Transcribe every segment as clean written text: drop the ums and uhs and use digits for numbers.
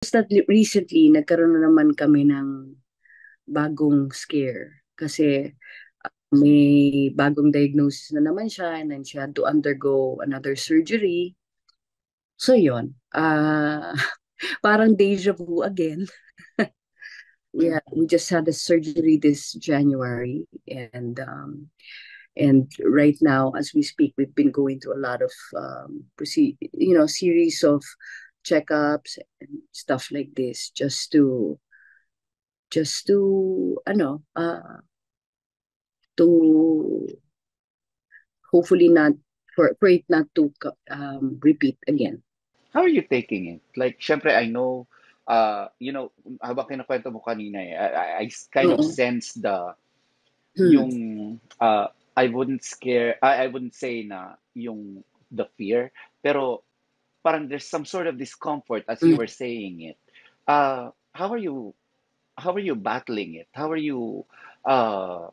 just that recently, nagkaroon na naman kami ng bagong scare. Kasi may bagong diagnosis na naman siya and then she had to undergo another surgery. So yun, parang deja vu again. Yeah, we just had a surgery this January, and right now, as we speak, we've been going through a lot of series of checkups and stuff like this, just to to hopefully not for it not to repeat again. How are you taking it? Like, syempre, I know, habang kinakwento mo kanina, I kind of Oo. sense Hmm. yung, I wouldn't say na yung the fear, pero parang there's some sort of discomfort as you Mm. were saying it. How are how are you battling it? How are you uh,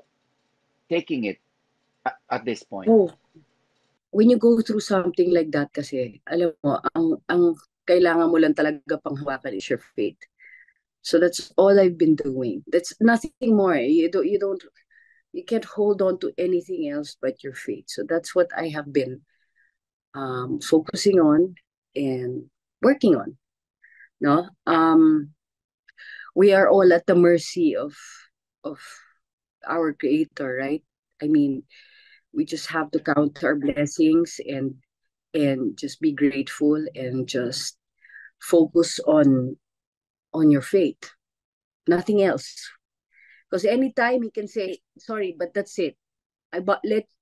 taking it at this point? Oh, when you go through something like that kasi, alam mo, ang kailangan mo lang talaga panghawakan is your faith. So that's all I've been doing. That's nothing more. You can't hold on to anything else but your faith. So that's what I have been focusing on and working on. No, we are all at the mercy of our Creator, right? I mean, we just have to count our blessings and just be grateful and just focus on your faith, nothing else. Because anytime he can say, sorry, but that's it. I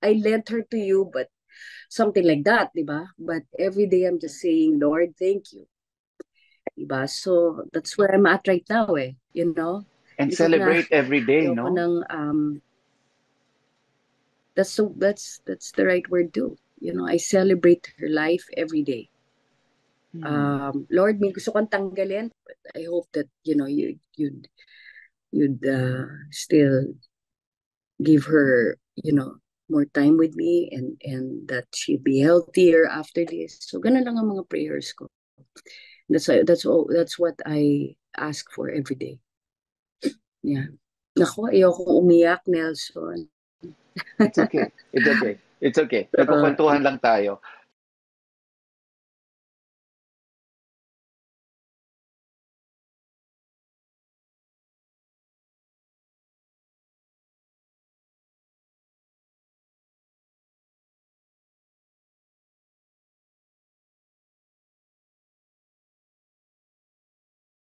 lent her to you, but something like that, diba? But every day I'm just saying, Lord, thank you, diba? So that's where I'm at right now, eh. And Hindi ko na, celebrate every day, ayoko no? nang, that's the right word too. I celebrate her life every day. Hmm. Lord, may gusto kang tanggalin, but I hope that, you'd still give her, more time with me and that she'd be healthier after this. So ganun lang ang mga prayers ko. That's what I ask for every day. Yeah. Nako, ayoko umiyak, Nelson. It's okay. It's okay. It's okay. Uh, Nagkukwentuhan lang tayo.